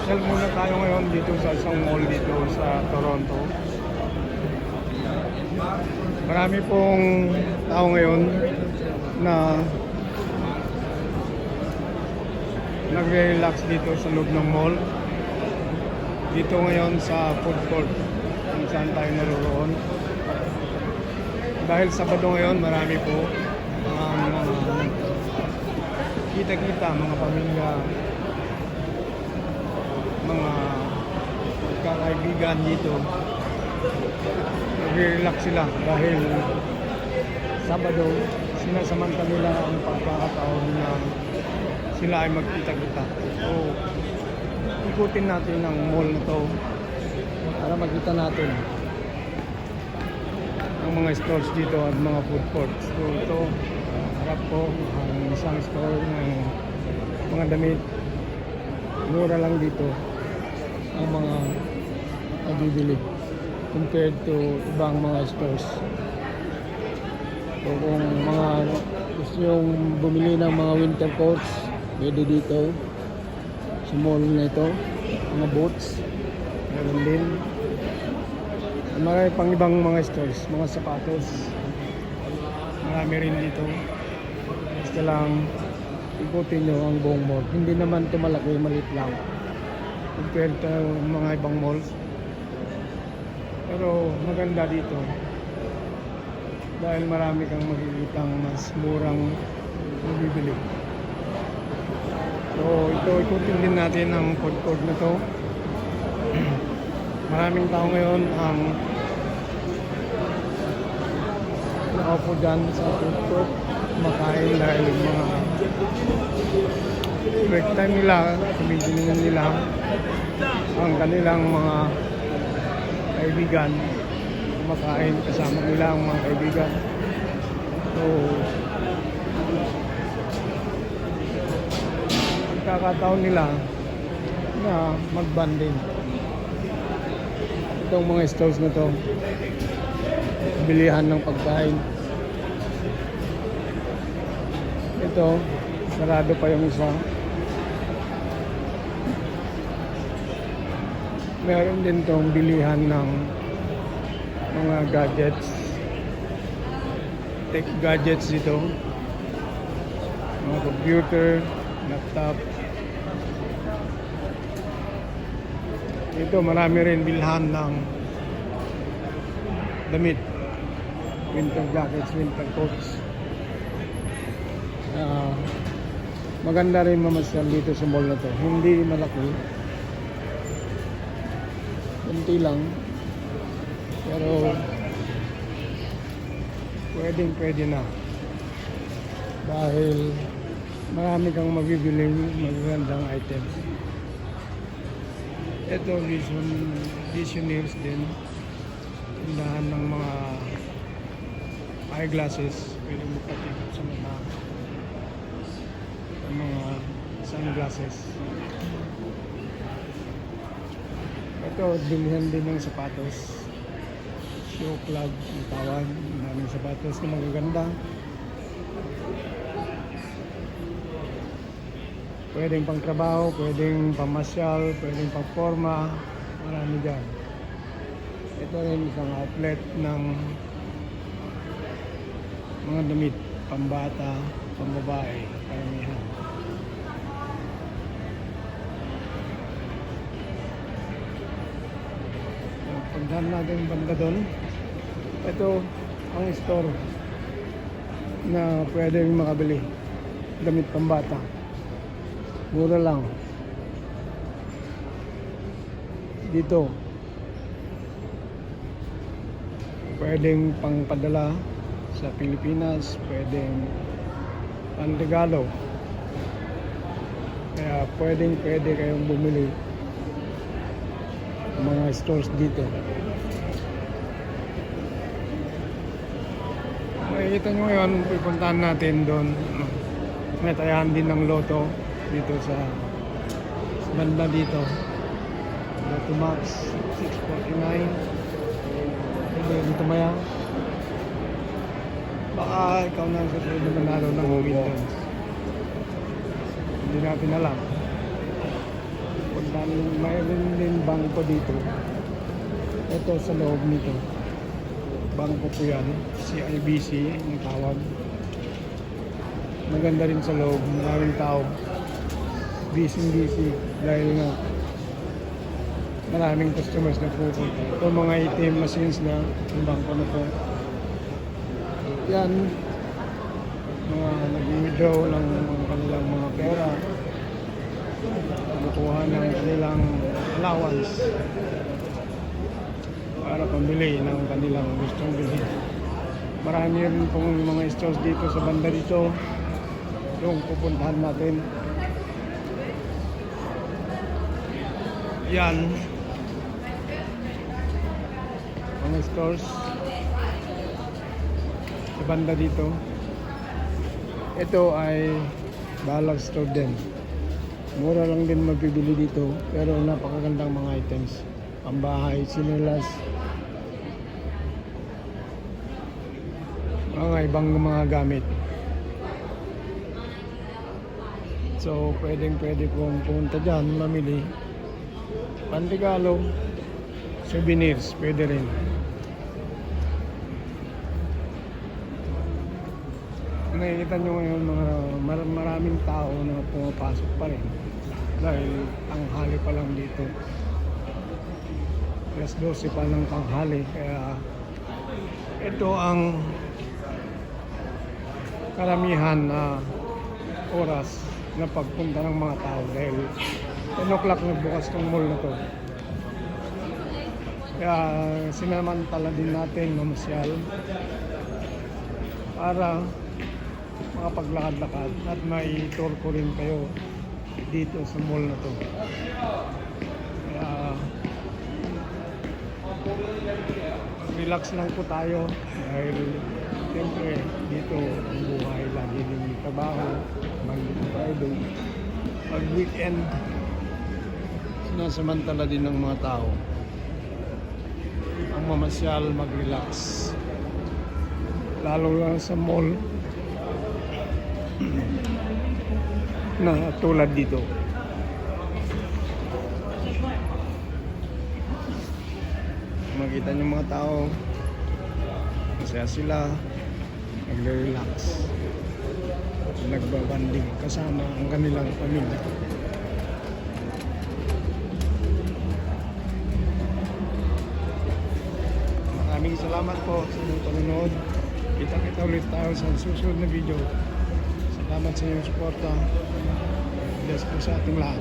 Mamasyal muna tayo ngayon dito sa isang mall dito sa Toronto. Marami pong tao ngayon na nagre-relax dito sa loob ng mall. Dito ngayon sa food court kung saan tayo naroon. Dahil Sabado ngayon, marami po mga kita-kita, mga pamilya, mga kaibigan dito. Nagre-relax sila dahil Sabado, sinasamanta nila ang pagkakataon na sila ay magkita-kita. So, ikutin natin ang mall na to para makita natin ang mga stores dito at mga food courts. So, ito, harap ko ang isang store ng mga damit. Mura lang dito ang mga mabibili compared to ibang mga stores. So kung mga gusto nyong bumili ng mga winter coats, pwede dito sa mall na ito. Mga boots, meron din. Marami pang ibang mga stores, mga sapatos, marami rin dito. Basta lang ikutin nyo ang buong mall. Hindi naman ito malaki, maliit lang compared to mga ibang malls. Pero maganda dito dahil marami kang makikitang mas murang mabibili. So ito, ikutin din natin ang food court na to. Maraming tao ngayon ang nakaupo dyan sa food court kumakain dahil mga break time nila, kumikilingan nila ang kanilang mga kaibigan, kumakain kasama nila ang mga kaibigan. So pagkakataon nila na mag-bonding. Itong mga stores na to, bilihan ng pagkain. Ito, sarado pa yung isa. Meron din tong bilihan ng mga gadgets, tech gadgets dito, mga computer, laptop. Ito marami rin bilhan ng damit, winter jackets, winter coats. Maganda rin mamasyal dito sa mall na to. Hindi malaki, kunti lang, pero pwede na dahil marami kang mabibiling magagandang items. Ito, visionaires din, tindahan ng mga eyeglasses. Pwede mo patikap sa mga sunglasses. Ito, bilihan din ng sapatos, shoe plug ang tawag. Maraming sapatos na magaganda. Pwedeng pang trabaho, pwedeng pamasyal, pwedeng pang forma, marami dyan. Ito rin isang outlet ng mga damit, pambata, pambabae, karamihan. Pagdaan natin yung banda doon, ito ang store na pwedeng makabili damit pambata. Mura lang dito. Pwedeng pangpadala sa Pilipinas, pwedeng panregalo. Kaya pwede kayong bumili mga stores dito. Makikita nyo ngayon, pupuntahan natin doon. May tayahan din ng loto dito sa banda dito. Loto Max 649. Pwede tumaya. Baka ikaw na ang susunod na manalo ng millions. Hindi natin alam. Punta mayroon din bangko dito. Ito sa loob nito. Bangko po yan. CIBC ang tawag. Maganda rin sa loob. Maraming tao. Busy dahil nga maraming customers na pupunta. Ito mga ATM machines na yung bangko na po. Yan. Mga nag-withdraw ng kanilang mga pera. Kumukuha ng kanilang allowance para pambili ng kanilang gustong bilhin. Marami rin pong mga stores dito sa banda dito yung pupuntahan natin. Yan mga stores sa banda dito. Ito ay balag store din. Mura lang din mabibili dito pero napakagandang mga items. Pambahay, sinelas, mga ibang mga gamit. So pwede kong pumunta dyan mamili. Panregalo, souvenirs, pwede rin. Nakikita nyo ngayon mga maraming tao na pumapasok pa rin dahil tanghali pa lang dito. Alas 12 pa ng tanghali, kaya ito ang karamihan na oras na pagpunta ng mga tao dahil 10 o'clock nagbukas tong mall na to. Kaya sinamantala din natin mamasyal para makapaglakad-lakad at may tour ko rin kayo dito sa mall na to. Kaya relax lang po tayo dahil siyempre dito ang buhay lagi din may trabaho, mag Friday, pag weekend sinasamantala din ng mga tao ang mamasyal, mag-relax, lalo lang sa mall na tulad dito. Makita niyo mga tao, masaya sila, nagre-relax, nagbabanding kasama ang kanilang pamilya. Maraming salamat po sa inyong panonood. Kita-kita ulit tayo sa susunod na video. Salamat sa inyong suporta. Bless po sa ating lahat.